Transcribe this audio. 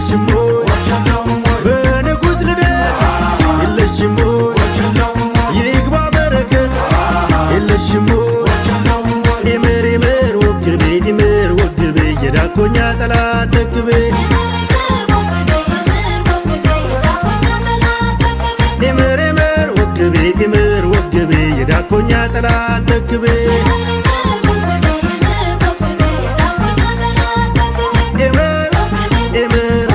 የለሽም በንጉሥ ልደት የለሽም ይግባ በረከት የለሽም ይምር ይምር ወግቤ ይምር ወግቤ የዳኮኛ ጠላት ተክቤ ይምር ይምር ወግቤ የዳኮኛ ጠላት ተክቤ